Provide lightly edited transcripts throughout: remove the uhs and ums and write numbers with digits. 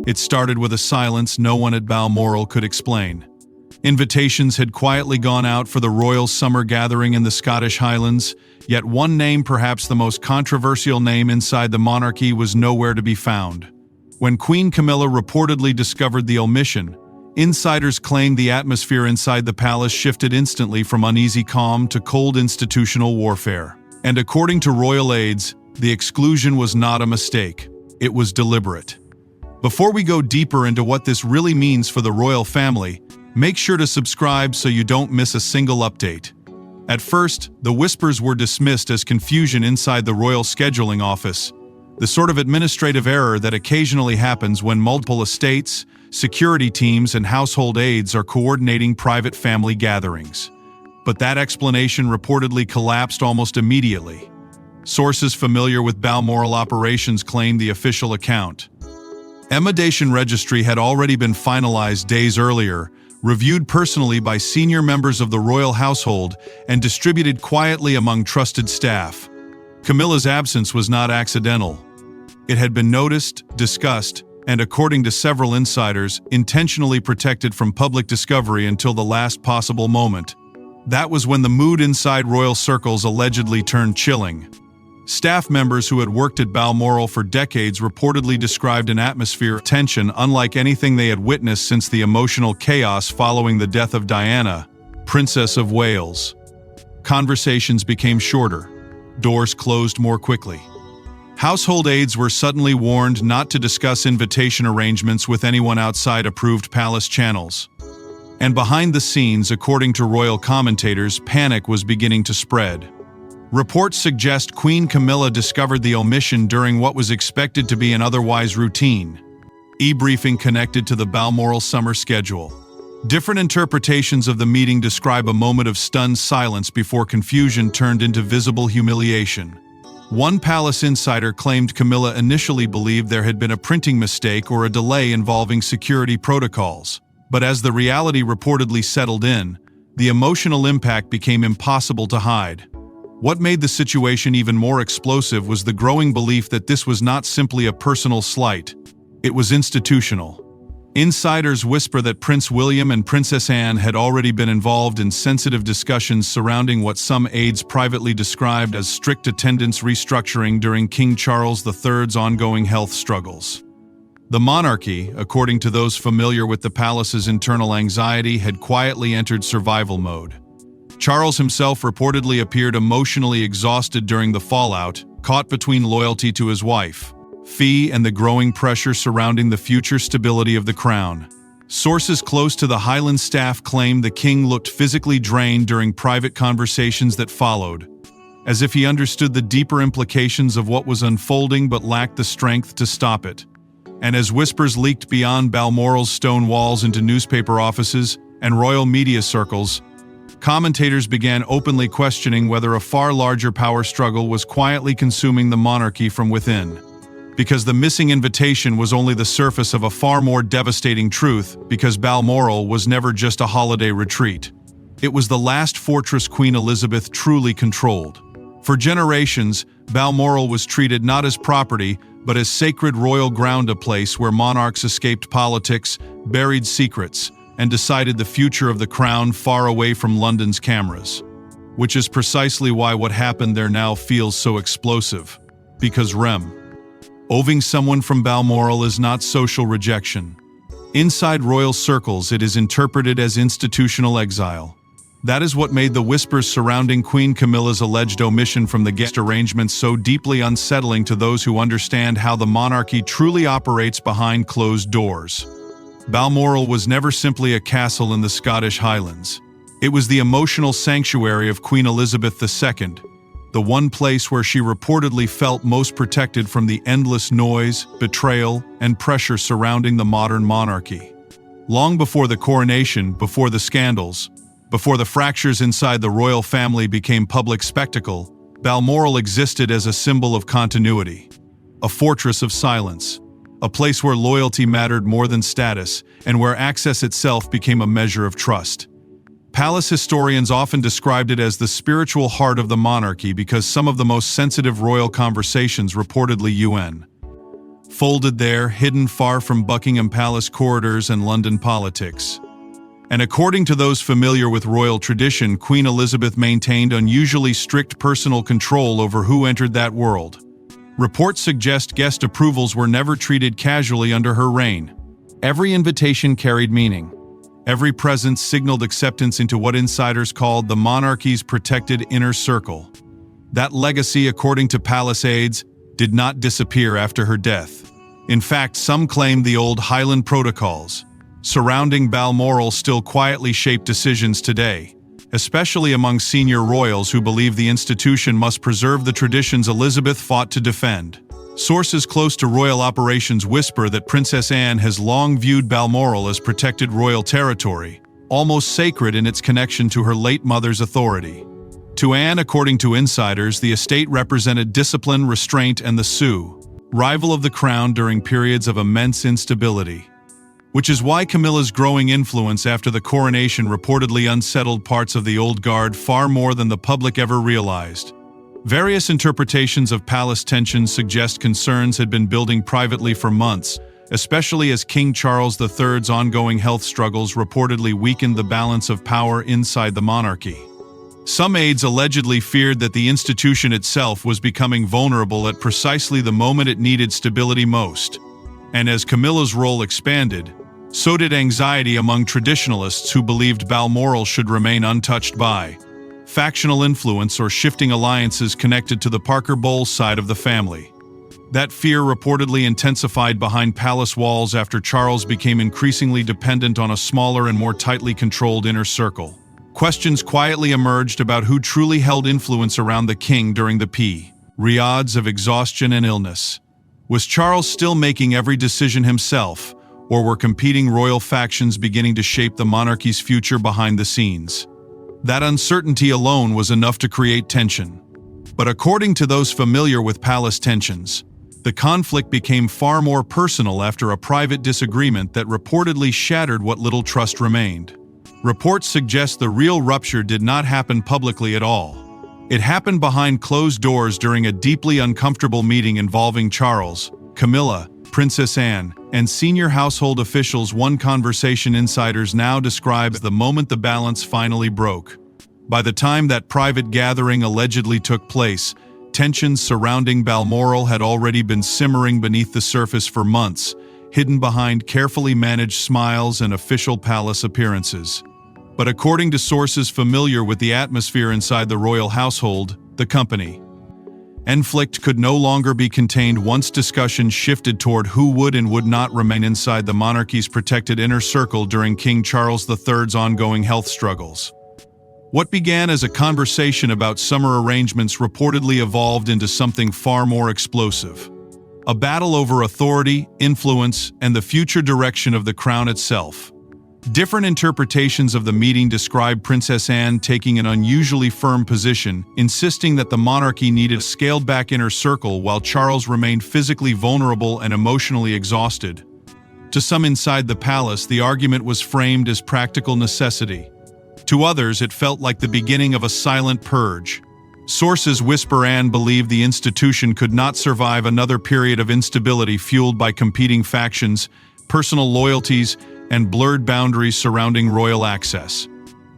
It started with a silence no one at Balmoral could explain. Invitations had quietly gone out for the royal summer gathering in the Scottish Highlands, yet one name, perhaps the most controversial name inside the monarchy, was nowhere to be found. When Queen Camilla reportedly discovered the omission, insiders claimed the atmosphere inside the palace shifted instantly from uneasy calm to cold institutional warfare. And according to royal aides, the exclusion was not a mistake. It was deliberate. Before we go deeper into what this really means for the royal family, make sure to subscribe so you don't miss a single update. At first, the whispers were dismissed as confusion inside the royal scheduling office, the sort of administrative error that occasionally happens when multiple estates, security teams, and household aides are coordinating private family gatherings. But that explanation reportedly collapsed almost immediately. Sources familiar with Balmoral operations claim the official account. Emendation registry had already been finalized days earlier, reviewed personally by senior members of the royal household, and distributed quietly among trusted staff. Camilla's absence was not accidental. It had been noticed, discussed, and according to several insiders, intentionally protected from public discovery until the last possible moment. That was when the mood inside royal circles allegedly turned chilling. Staff members who had worked at Balmoral for decades reportedly described an atmosphere of tension unlike anything they had witnessed since the emotional chaos following the death of Diana, Princess of Wales. Conversations became shorter. Doors closed more quickly. Household aides were suddenly warned not to discuss invitation arrangements with anyone outside approved palace channels. And behind the scenes, according to royal commentators, panic was beginning to spread. Reports suggest Queen Camilla discovered the omission during what was expected to be an otherwise routine e-briefing connected to the Balmoral summer schedule. Different interpretations of the meeting describe a moment of stunned silence before confusion turned into visible humiliation. One palace insider claimed Camilla initially believed there had been a printing mistake or a delay involving security protocols. But as the reality reportedly settled in, the emotional impact became impossible to hide. What made the situation even more explosive was the growing belief that this was not simply a personal slight. It was institutional. Insiders whisper that Prince William and Princess Anne had already been involved in sensitive discussions surrounding what some aides privately described as strict attendance restructuring during King Charles III's ongoing health struggles. The monarchy, according to those familiar with the palace's internal anxiety, had quietly entered survival mode. Charles himself reportedly appeared emotionally exhausted during the fallout, caught between loyalty to his wife, Fee, and the growing pressure surrounding the future stability of the crown. Sources close to the Highland staff claimed the king looked physically drained during private conversations that followed, as if he understood the deeper implications of what was unfolding but lacked the strength to stop it. And as whispers leaked beyond Balmoral's stone walls into newspaper offices and royal media circles, commentators began openly questioning whether a far larger power struggle was quietly consuming the monarchy from within. Because the missing invitation was only the surface of a far more devastating truth, because Balmoral was never just a holiday retreat. It was the last fortress Queen Elizabeth truly controlled. For generations, Balmoral was treated not as property, but as sacred royal ground, a place where monarchs escaped politics, buried secrets, and decided the future of the crown far away from London's cameras. Which is precisely why what happened there now feels so explosive. Because Oving someone from Balmoral is not social rejection. Inside royal circles, it is interpreted as institutional exile. That is what made the whispers surrounding Queen Camilla's alleged omission from the guest arrangements so deeply unsettling to those who understand how the monarchy truly operates behind closed doors. Balmoral was never simply a castle in the Scottish Highlands. It was the emotional sanctuary of Queen Elizabeth II, the one place where she reportedly felt most protected from the endless noise, betrayal, and pressure surrounding the modern monarchy. Long before the coronation, before the scandals, before the fractures inside the royal family became public spectacle, Balmoral existed as a symbol of continuity, a fortress of silence, a place where loyalty mattered more than status, and where access itself became a measure of trust. Palace historians often described it as the spiritual heart of the monarchy because some of the most sensitive royal conversations reportedly folded there, hidden far from Buckingham Palace corridors and London politics. And according to those familiar with royal tradition, Queen Elizabeth maintained unusually strict personal control over who entered that world. Reports suggest guest approvals were never treated casually under her reign. Every invitation carried meaning. Every presence signaled acceptance into what insiders called the monarchy's protected inner circle. That legacy, according to palace aides, did not disappear after her death. In fact, some claim the old Highland protocols surrounding Balmoral still quietly shape decisions today, especially among senior royals who believe the institution must preserve the traditions Elizabeth fought to defend. Sources close to royal operations whisper that Princess Anne has long viewed Balmoral as protected royal territory, almost sacred in its connection to her late mother's authority. To Anne, according to insiders, the estate represented discipline, restraint, and the Sioux, rival of the crown during periods of immense instability. Which is why Camilla's growing influence after the coronation reportedly unsettled parts of the old guard far more than the public ever realized. Various interpretations of palace tensions suggest concerns had been building privately for months, especially as King Charles III's ongoing health struggles reportedly weakened the balance of power inside the monarchy. Some aides allegedly feared that the institution itself was becoming vulnerable at precisely the moment it needed stability most. And as Camilla's role expanded, so did anxiety among traditionalists who believed Balmoral should remain untouched by factional influence or shifting alliances connected to the Parker Bowles side of the family. That fear reportedly intensified behind palace walls after Charles became increasingly dependent on a smaller and more tightly controlled inner circle. Questions quietly emerged about who truly held influence around the king during the periods of exhaustion and illness. Was Charles still making every decision himself, or were competing royal factions beginning to shape the monarchy's future behind the scenes? That uncertainty alone was enough to create tension. But according to those familiar with palace tensions, the conflict became far more personal after a private disagreement that reportedly shattered what little trust remained. Reports suggest the real rupture did not happen publicly at all. It happened behind closed doors during a deeply uncomfortable meeting involving Charles, Camilla, Princess Anne, and senior household officials. One conversation insiders now describes the moment the balance finally broke. By the time that private gathering allegedly took place, tensions surrounding Balmoral had already been simmering beneath the surface for months, hidden behind carefully managed smiles and official palace appearances. But according to sources familiar with the atmosphere inside the royal household, the company conflict could no longer be contained once discussion shifted toward who would and would not remain inside the monarchy's protected inner circle during King Charles III's ongoing health struggles. What began as a conversation about summer arrangements reportedly evolved into something far more explosive. A battle over authority, influence, and the future direction of the crown itself. Different interpretations of the meeting describe Princess Anne taking an unusually firm position, insisting that the monarchy needed a scaled-back inner circle while Charles remained physically vulnerable and emotionally exhausted. To some inside the palace, the argument was framed as practical necessity. To others, it felt like the beginning of a silent purge. Sources whisper Anne believed the institution could not survive another period of instability fueled by competing factions, personal loyalties, and blurred boundaries surrounding royal access.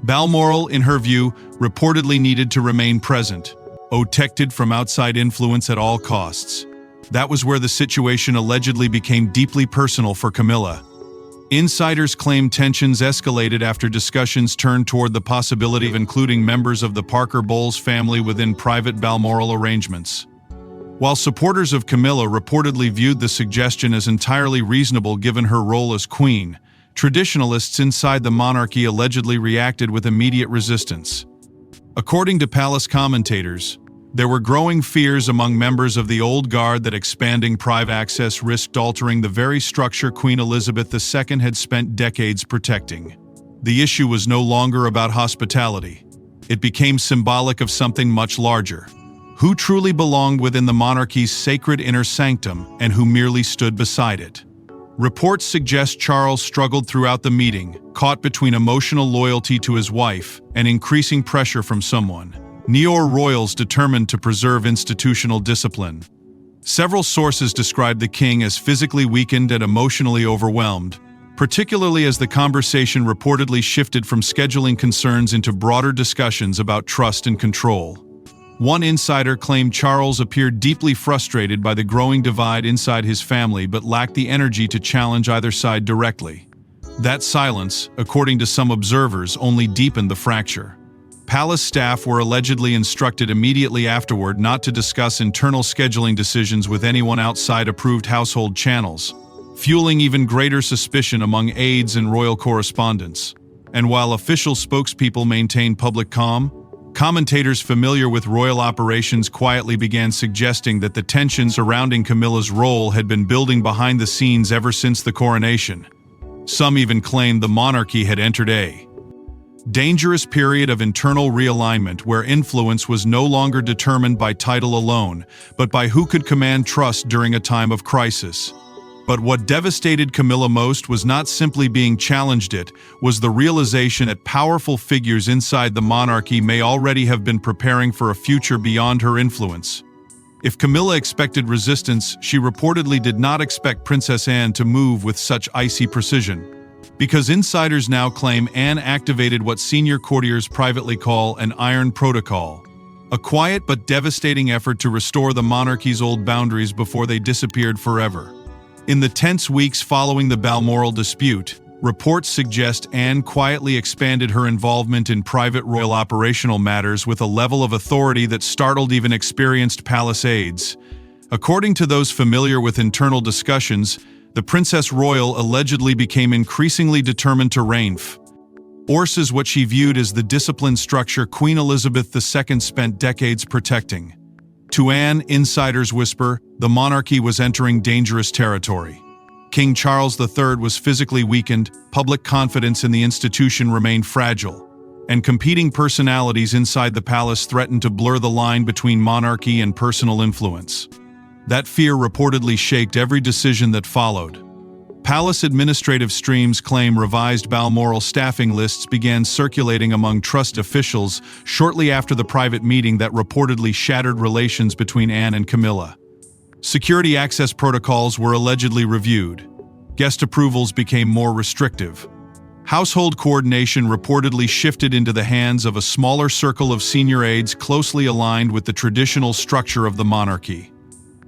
Balmoral, in her view, reportedly needed to remain present, protected from outside influence at all costs. That was where the situation allegedly became deeply personal for Camilla. Insiders claim tensions escalated after discussions turned toward the possibility of including members of the Parker Bowles family within private Balmoral arrangements. While supporters of Camilla reportedly viewed the suggestion as entirely reasonable given her role as queen, traditionalists inside the monarchy allegedly reacted with immediate resistance. According to palace commentators, there were growing fears among members of the old guard that expanding private access risked altering the very structure Queen Elizabeth II had spent decades protecting. The issue was no longer about hospitality. It became symbolic of something much larger. Who truly belonged within the monarchy's sacred inner sanctum and who merely stood beside it? Reports suggest Charles struggled throughout the meeting, caught between emotional loyalty to his wife and increasing pressure from someone. Neo royals determined to preserve institutional discipline. Several sources describe the king as physically weakened and emotionally overwhelmed, particularly as the conversation reportedly shifted from scheduling concerns into broader discussions about trust and control. One insider claimed Charles appeared deeply frustrated by the growing divide inside his family but lacked the energy to challenge either side directly. That silence, according to some observers, only deepened the fracture. Palace staff were allegedly instructed immediately afterward not to discuss internal scheduling decisions with anyone outside approved household channels, fueling even greater suspicion among aides and royal correspondents. And while official spokespeople maintained public calm, commentators familiar with royal operations quietly began suggesting that the tension surrounding Camilla's role had been building behind the scenes ever since the coronation. Some even claimed the monarchy had entered a dangerous period of internal realignment where influence was no longer determined by title alone, but by who could command trust during a time of crisis. But what devastated Camilla most was not simply being challenged, it was the realization that powerful figures inside the monarchy may already have been preparing for a future beyond her influence. If Camilla expected resistance, she reportedly did not expect Princess Anne to move with such icy precision. Because insiders now claim Anne activated what senior courtiers privately call an iron protocol, a quiet but devastating effort to restore the monarchy's old boundaries before they disappeared forever. In the tense weeks following the Balmoral dispute, reports suggest Anne quietly expanded her involvement in private royal operational matters with a level of authority that startled even experienced palace aides. According to those familiar with internal discussions, the Princess Royal allegedly became increasingly determined to reign. Ors is what she viewed as the disciplined structure Queen Elizabeth II spent decades protecting. To Anne, insiders whisper, the monarchy was entering dangerous territory. King Charles III was physically weakened, public confidence in the institution remained fragile, and competing personalities inside the palace threatened to blur the line between monarchy and personal influence. That fear reportedly shaped every decision that followed. Palace administrative streams claim revised Balmoral staffing lists began circulating among trust officials shortly after the private meeting that reportedly shattered relations between Anne and Camilla. Security access protocols were allegedly reviewed. Guest approvals became more restrictive. Household coordination reportedly shifted into the hands of a smaller circle of senior aides closely aligned with the traditional structure of the monarchy.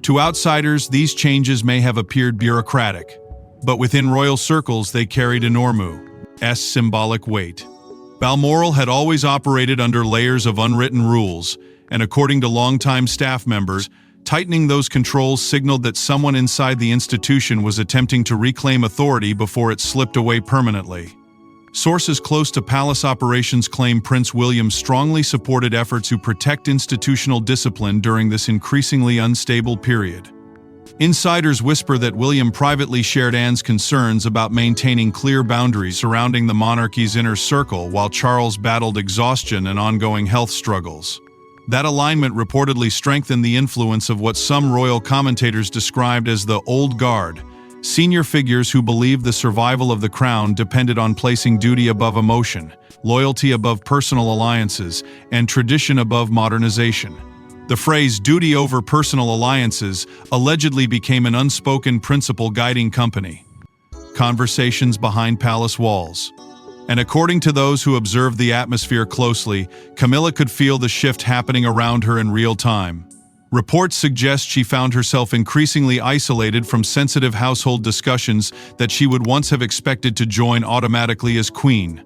To outsiders, these changes may have appeared bureaucratic, but within royal circles they carried enormous symbolic weight. Balmoral had always operated under layers of unwritten rules, and according to longtime staff members, tightening those controls signaled that someone inside the institution was attempting to reclaim authority before it slipped away permanently. Sources close to palace operations claim Prince William strongly supported efforts to protect institutional discipline during this increasingly unstable period. Insiders whisper that William privately shared Anne's concerns about maintaining clear boundaries surrounding the monarchy's inner circle while Charles battled exhaustion and ongoing health struggles. That alignment reportedly strengthened the influence of what some royal commentators described as the Old Guard, senior figures who believed the survival of the crown depended on placing duty above emotion, loyalty above personal alliances, and tradition above modernization. The phrase "duty over personal alliances" allegedly became an unspoken principle guiding company conversations behind palace walls. And according to those who observed the atmosphere closely, Camilla could feel the shift happening around her in real time. Reports suggest she found herself increasingly isolated from sensitive household discussions that she would once have expected to join automatically as queen.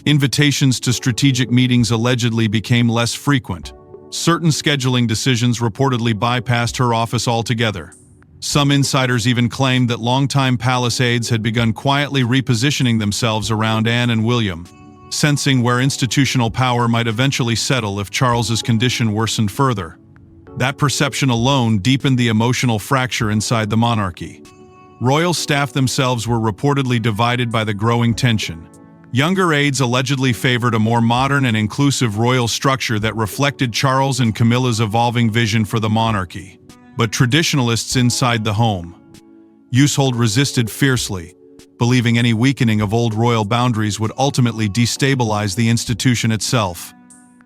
Invitations to strategic meetings allegedly became less frequent. Certain scheduling decisions reportedly bypassed her office altogether. Some insiders even claimed that longtime palace aides had begun quietly repositioning themselves around Anne and William, sensing where institutional power might eventually settle if Charles's condition worsened further. That perception alone deepened the emotional fracture inside the monarchy. Royal staff themselves were reportedly divided by the growing tension. Younger aides allegedly favored a more modern and inclusive royal structure that reflected Charles and Camilla's evolving vision for the monarchy. But traditionalists inside the household resisted fiercely, believing any weakening of old royal boundaries would ultimately destabilize the institution itself.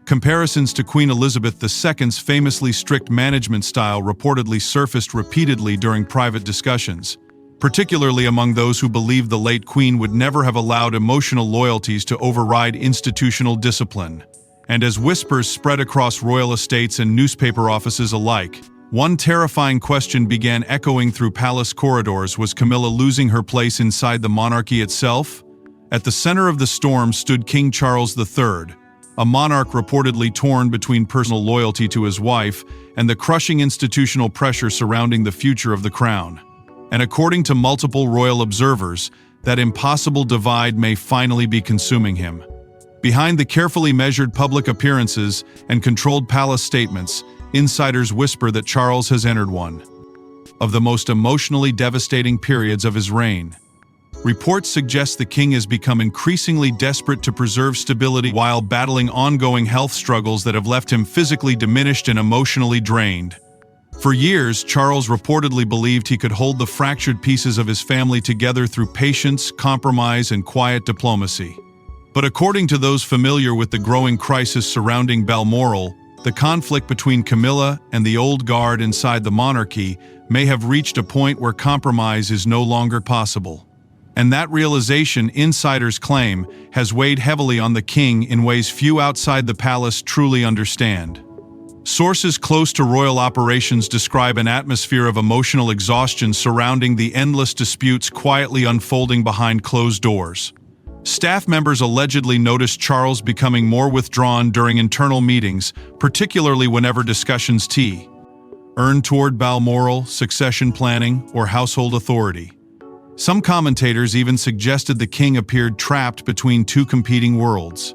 Comparisons to Queen Elizabeth II's famously strict management style reportedly surfaced repeatedly during private discussions, particularly among those who believed the late Queen would never have allowed emotional loyalties to override institutional discipline. And as whispers spread across royal estates and newspaper offices alike, one terrifying question began echoing through palace corridors: was Camilla losing her place inside the monarchy itself? At the center of the storm stood King Charles III, a monarch reportedly torn between personal loyalty to his wife and the crushing institutional pressure surrounding the future of the crown. And according to multiple royal observers, that impossible divide may finally be consuming him. Behind the carefully measured public appearances and controlled palace statements, insiders whisper that Charles has entered one of the most emotionally devastating periods of his reign. Reports suggest the king has become increasingly desperate to preserve stability while battling ongoing health struggles that have left him physically diminished and emotionally drained. For years, Charles reportedly believed he could hold the fractured pieces of his family together through patience, compromise, and quiet diplomacy. But according to those familiar with the growing crisis surrounding Balmoral, the conflict between Camilla and the old guard inside the monarchy may have reached a point where compromise is no longer possible. And that realization, insiders claim, has weighed heavily on the king in ways few outside the palace truly understand. Sources close to royal operations describe an atmosphere of emotional exhaustion surrounding the endless disputes quietly unfolding behind closed doors. Staff members allegedly noticed Charles becoming more withdrawn during internal meetings, particularly whenever discussions turned toward Balmoral, succession planning, or household authority. Some commentators even suggested the king appeared trapped between two competing worlds: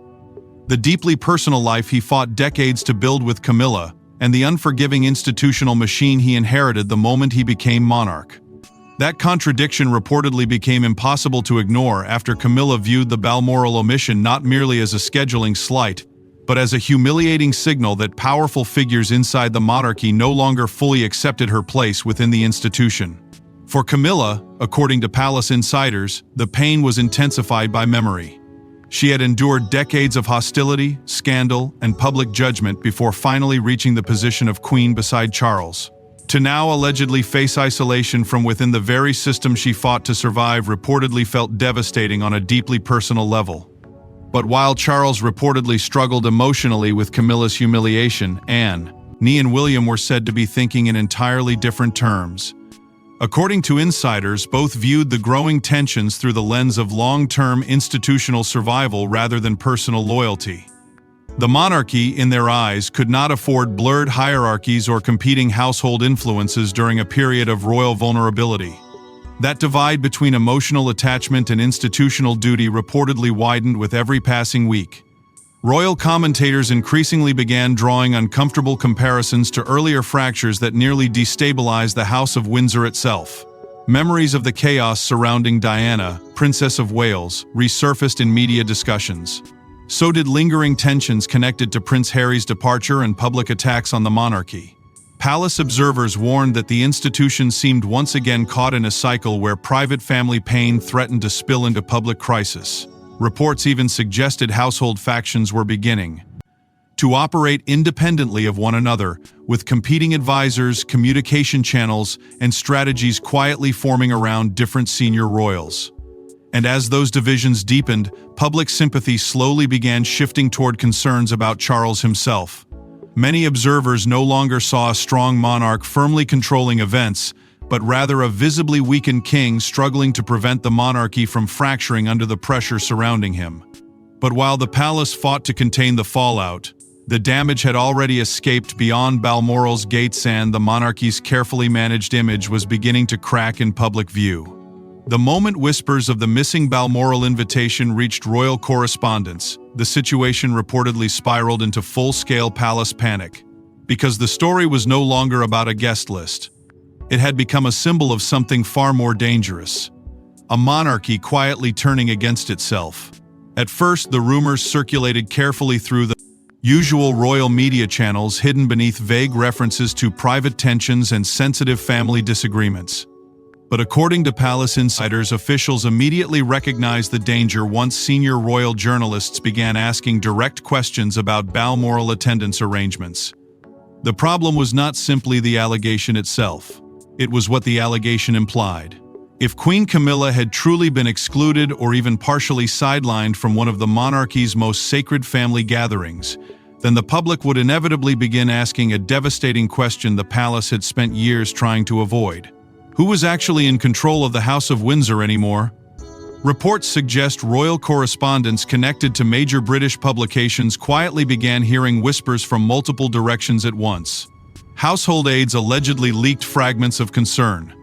the deeply personal life he fought decades to build with Camilla, and the unforgiving institutional machine he inherited the moment he became monarch. That contradiction reportedly became impossible to ignore after Camilla viewed the Balmoral omission not merely as a scheduling slight, but as a humiliating signal that powerful figures inside the monarchy no longer fully accepted her place within the institution. For Camilla, according to palace insiders, the pain was intensified by memory. She had endured decades of hostility, scandal, and public judgment before finally reaching the position of queen beside Charles. To now allegedly face isolation from within the very system she fought to survive reportedly felt devastating on a deeply personal level. But while Charles reportedly struggled emotionally with Camilla's humiliation, Anne and William were said to be thinking in entirely different terms. According to insiders, both viewed the growing tensions through the lens of long-term institutional survival rather than personal loyalty. The monarchy, in their eyes, could not afford blurred hierarchies or competing household influences during a period of royal vulnerability. That divide between emotional attachment and institutional duty reportedly widened with every passing week. Royal commentators increasingly began drawing uncomfortable comparisons to earlier fractures that nearly destabilized the House of Windsor itself. Memories of the chaos surrounding Diana, Princess of Wales, resurfaced in media discussions. So did lingering tensions connected to Prince Harry's departure and public attacks on the monarchy. Palace observers warned that the institution seemed once again caught in a cycle where private family pain threatened to spill into public crisis. Reports even suggested household factions were beginning to operate independently of one another, with competing advisors, communication channels, and strategies quietly forming around different senior royals. And as those divisions deepened, public sympathy slowly began shifting toward concerns about Charles himself. Many observers no longer saw a strong monarch firmly controlling events, but rather a visibly weakened king struggling to prevent the monarchy from fracturing under the pressure surrounding him. But while the palace fought to contain the fallout, the damage had already escaped beyond Balmoral's gates and the monarchy's carefully managed image was beginning to crack in public view. The moment whispers of the missing Balmoral invitation reached royal correspondents, the situation reportedly spiraled into full-scale palace panic. Because the story was no longer about a guest list. It had become a symbol of something far more dangerous. A monarchy quietly turning against itself. At first, the rumors circulated carefully through the usual royal media channels hidden beneath vague references to private tensions and sensitive family disagreements. But according to palace insiders, officials immediately recognized the danger once senior royal journalists began asking direct questions about Balmoral attendance arrangements. The problem was not simply the allegation itself. It was what the allegation implied. If Queen Camilla had truly been excluded or even partially sidelined from one of the monarchy's most sacred family gatherings, then the public would inevitably begin asking a devastating question the palace had spent years trying to avoid. Who was actually in control of the House of Windsor anymore? Reports suggest royal correspondents connected to major British publications quietly began hearing whispers from multiple directions at once. Household aides allegedly leaked fragments of concern.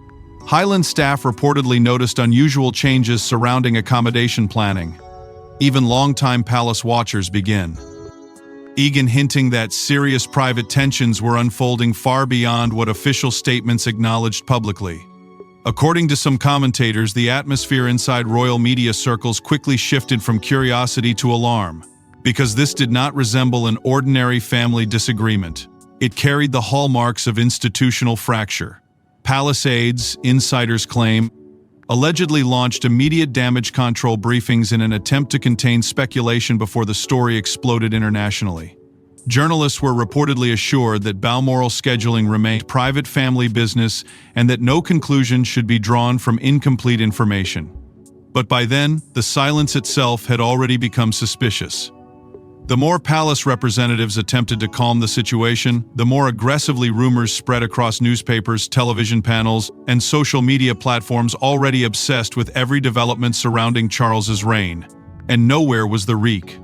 Highland staff reportedly noticed unusual changes surrounding accommodation planning. Even longtime palace watchers began hinting that serious private tensions were unfolding far beyond what official statements acknowledged publicly. According to some commentators, the atmosphere inside royal media circles quickly shifted from curiosity to alarm, because this did not resemble an ordinary family disagreement. It carried the hallmarks of institutional fracture. Palace aides, insiders claim, allegedly launched immediate damage control briefings in an attempt to contain speculation before the story exploded internationally. Journalists were reportedly assured that Balmoral scheduling remained private family business and that no conclusion should be drawn from incomplete information. But by then, the silence itself had already become suspicious. The more palace representatives attempted to calm the situation, the more aggressively rumors spread across newspapers, television panels, and social media platforms already obsessed with every development surrounding Charles's reign. And nowhere was the reek.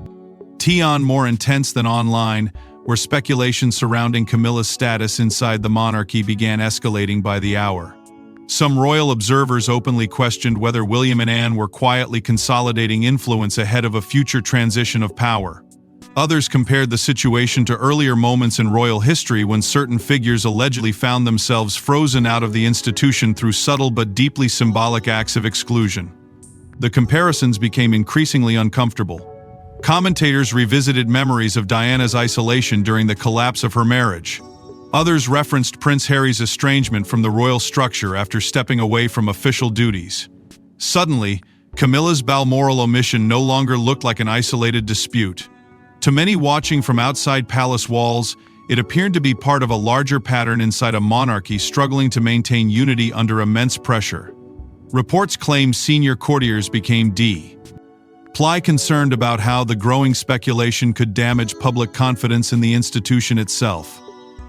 More intense than online, where speculation surrounding Camilla's status inside the monarchy began escalating by the hour. Some royal observers openly questioned whether William and Anne were quietly consolidating influence ahead of a future transition of power. Others compared the situation to earlier moments in royal history when certain figures allegedly found themselves frozen out of the institution through subtle but deeply symbolic acts of exclusion. The comparisons became increasingly uncomfortable. Commentators revisited memories of Diana's isolation during the collapse of her marriage. Others referenced Prince Harry's estrangement from the royal structure after stepping away from official duties. Suddenly, Camilla's Balmoral omission no longer looked like an isolated dispute. To many watching from outside palace walls, it appeared to be part of a larger pattern inside a monarchy struggling to maintain unity under immense pressure. Reports claim senior courtiers became concerned about how the growing speculation could damage public confidence in the institution itself.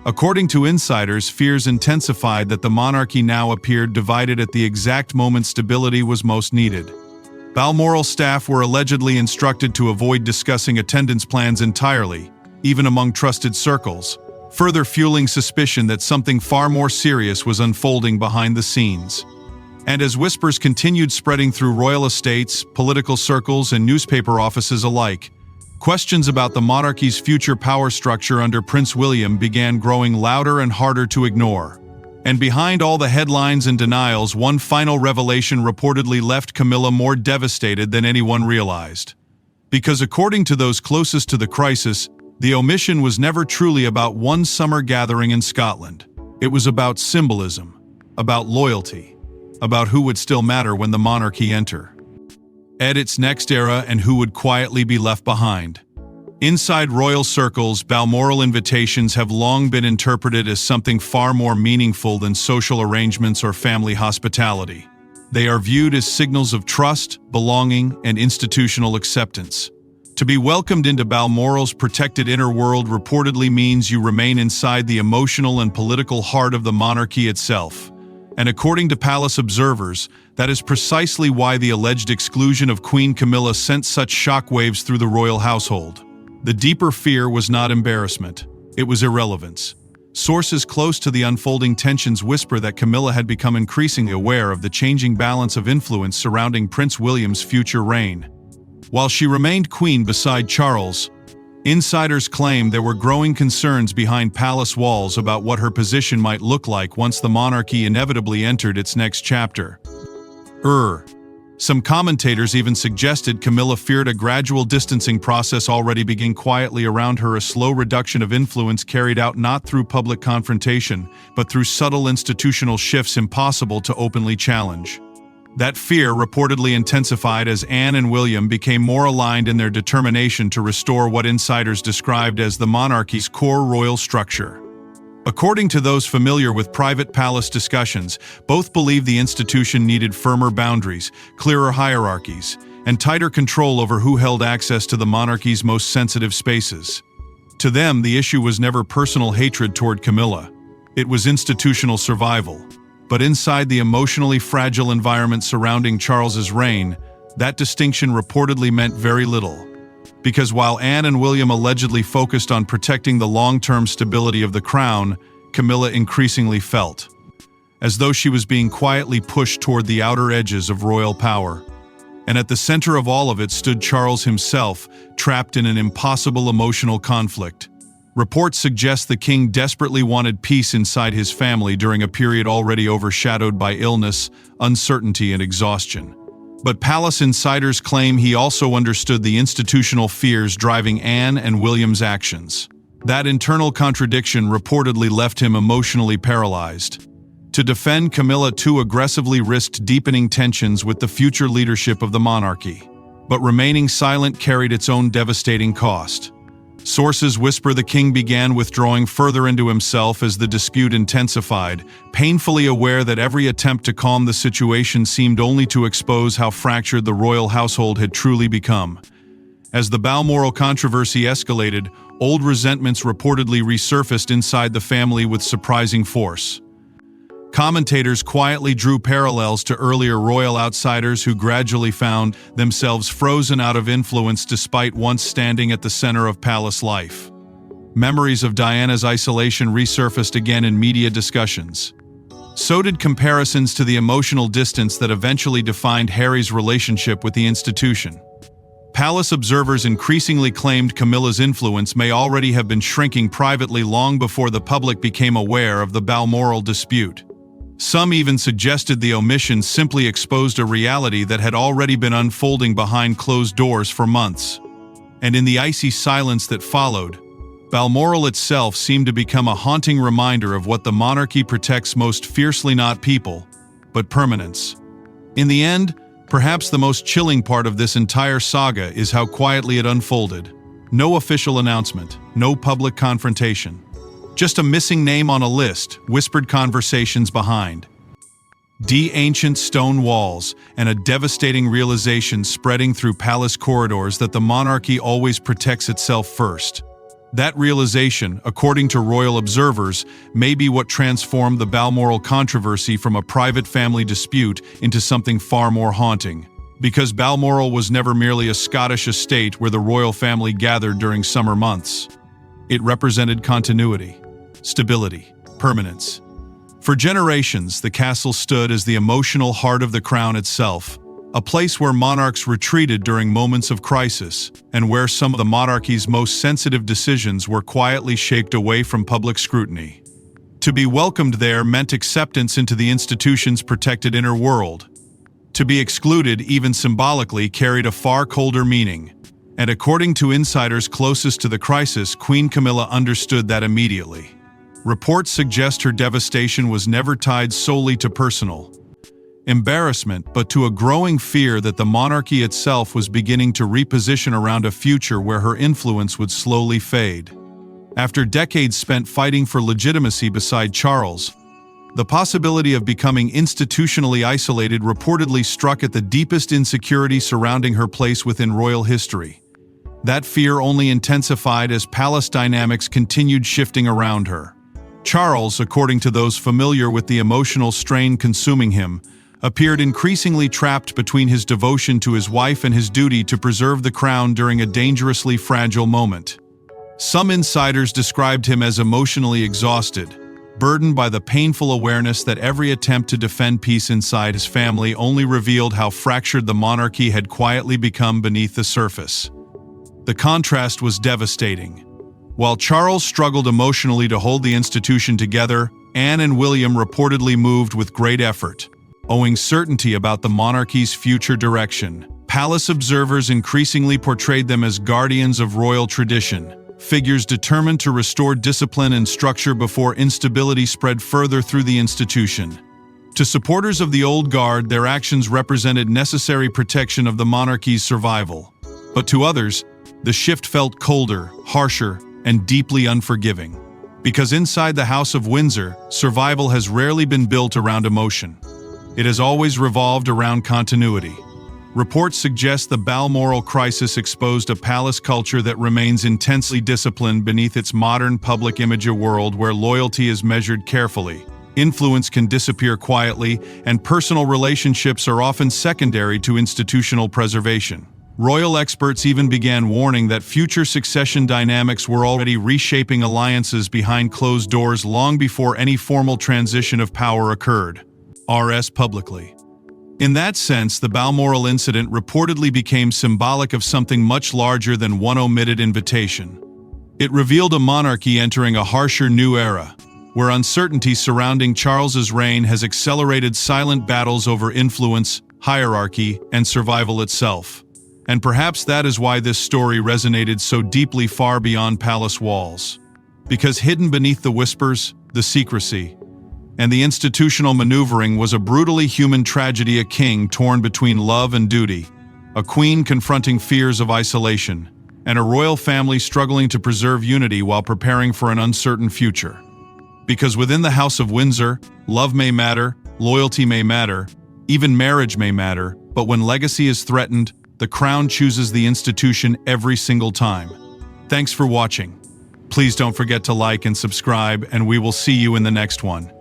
According to insiders, fears intensified that the monarchy now appeared divided at the exact moment stability was most needed. Balmoral staff were allegedly instructed to avoid discussing attendance plans entirely, even among trusted circles, further fueling suspicion that something far more serious was unfolding behind the scenes. And as whispers continued spreading through royal estates, political circles, and newspaper offices alike, questions about the monarchy's future power structure under Prince William began growing louder and harder to ignore. And behind all the headlines and denials, one final revelation reportedly left Camilla more devastated than anyone realized. Because according to those closest to the crisis, the omission was never truly about one summer gathering in Scotland. It was about symbolism, about loyalty, about who would still matter when the monarchy enter its next era and who would quietly be left behind. Inside royal circles, Balmoral invitations have long been interpreted as something far more meaningful than social arrangements or family hospitality. They are viewed as signals of trust, belonging, and institutional acceptance. To be welcomed into Balmoral's protected inner world reportedly means you remain inside the emotional and political heart of the monarchy itself. And according to palace observers, that is precisely why the alleged exclusion of Queen Camilla sent such shockwaves through the royal household. The deeper fear was not embarrassment, it was irrelevance. Sources close to the unfolding tensions whisper that Camilla had become increasingly aware of the changing balance of influence surrounding Prince William's future reign. While she remained queen beside Charles, insiders claim there were growing concerns behind palace walls about what her position might look like once the monarchy inevitably entered its next chapter. Some commentators even suggested Camilla feared a gradual distancing process already began quietly around her, a slow reduction of influence carried out not through public confrontation, but through subtle institutional shifts impossible to openly challenge. That fear reportedly intensified as Anne and William became more aligned in their determination to restore what insiders described as the monarchy's core royal structure. According to those familiar with private palace discussions, both believed the institution needed firmer boundaries, clearer hierarchies, and tighter control over who held access to the monarchy's most sensitive spaces. To them, the issue was never personal hatred toward Camilla. It was institutional survival. But inside the emotionally fragile environment surrounding Charles's reign, that distinction reportedly meant very little. Because while Anne and William allegedly focused on protecting the long-term stability of the crown, Camilla increasingly felt as though she was being quietly pushed toward the outer edges of royal power. And at the center of all of it stood Charles himself, trapped in an impossible emotional conflict. Reports suggest the king desperately wanted peace inside his family during a period already overshadowed by illness, uncertainty, and exhaustion. But palace insiders claim he also understood the institutional fears driving Anne and William's actions. That internal contradiction reportedly left him emotionally paralyzed. To defend Camilla too aggressively risked deepening tensions with the future leadership of the monarchy. But remaining silent carried its own devastating cost. Sources whisper the king began withdrawing further into himself as the dispute intensified, painfully aware that every attempt to calm the situation seemed only to expose how fractured the royal household had truly become. As the Balmoral controversy escalated, old resentments reportedly resurfaced inside the family with surprising force. Commentators quietly drew parallels to earlier royal outsiders who gradually found themselves frozen out of influence despite once standing at the center of palace life. Memories of Diana's isolation resurfaced again in media discussions. So did comparisons to the emotional distance that eventually defined Harry's relationship with the institution. Palace observers increasingly claimed Camilla's influence may already have been shrinking privately long before the public became aware of the Balmoral dispute. Some even suggested the omission simply exposed a reality that had already been unfolding behind closed doors for months. And in the icy silence that followed, Balmoral itself seemed to become a haunting reminder of what the monarchy protects most fiercely: not people, but permanence. In the end, perhaps the most chilling part of this entire saga is how quietly it unfolded. No official announcement, no public confrontation. Just a missing name on a list, whispered conversations behind ancient stone walls, and a devastating realization spreading through palace corridors that the monarchy always protects itself first. That realization, according to royal observers, may be what transformed the Balmoral controversy from a private family dispute into something far more haunting. Because Balmoral was never merely a Scottish estate where the royal family gathered during summer months. It represented continuity, stability, permanence. For generations, the castle stood as the emotional heart of the crown itself, a place where monarchs retreated during moments of crisis, and where some of the monarchy's most sensitive decisions were quietly shaped away from public scrutiny. To be welcomed there meant acceptance into the institution's protected inner world. To be excluded, even symbolically, carried a far colder meaning. And according to insiders closest to the crisis, Queen Camilla understood that immediately. Reports suggest her devastation was never tied solely to personal embarrassment, but to a growing fear that the monarchy itself was beginning to reposition around a future where her influence would slowly fade. After decades spent fighting for legitimacy beside Charles, the possibility of becoming institutionally isolated reportedly struck at the deepest insecurity surrounding her place within royal history. That fear only intensified as palace dynamics continued shifting around her. Charles, according to those familiar with the emotional strain consuming him, appeared increasingly trapped between his devotion to his wife and his duty to preserve the crown during a dangerously fragile moment. Some insiders described him as emotionally exhausted, burdened by the painful awareness that every attempt to defend peace inside his family only revealed how fractured the monarchy had quietly become beneath the surface. The contrast was devastating. While Charles struggled emotionally to hold the institution together, Anne and William reportedly moved with great effort. owing certainty about the monarchy's future direction. Palace observers increasingly portrayed them as guardians of royal tradition, figures determined to restore discipline and structure before instability spread further through the institution. To supporters of the old guard, their actions represented necessary protection of the monarchy's survival. But to others, the shift felt colder, harsher, and deeply unforgiving. Because inside the House of Windsor, survival has rarely been built around emotion. It has always revolved around continuity. Reports suggest the Balmoral crisis exposed a palace culture that remains intensely disciplined beneath its modern public image, a world where loyalty is measured carefully. Influence can disappear quietly, and personal relationships are often secondary to institutional preservation. Royal experts even began warning that future succession dynamics were already reshaping alliances behind closed doors long before any formal transition of power occurred. RS publicly. In that sense, the Balmoral incident reportedly became symbolic of something much larger than one omitted invitation. It revealed a monarchy entering a harsher new era, where uncertainty surrounding Charles's reign has accelerated silent battles over influence, hierarchy, and survival itself. And perhaps that is why this story resonated so deeply far beyond palace walls. Because hidden beneath the whispers, the secrecy, and the institutional maneuvering was a brutally human tragedy: a king torn between love and duty, a queen confronting fears of isolation, and a royal family struggling to preserve unity while preparing for an uncertain future. Because within the House of Windsor, love may matter, loyalty may matter, even marriage may matter, but when legacy is threatened, the crown chooses the institution every single time. Thanks for watching. Please don't forget to like and subscribe, and we will see you in the next one.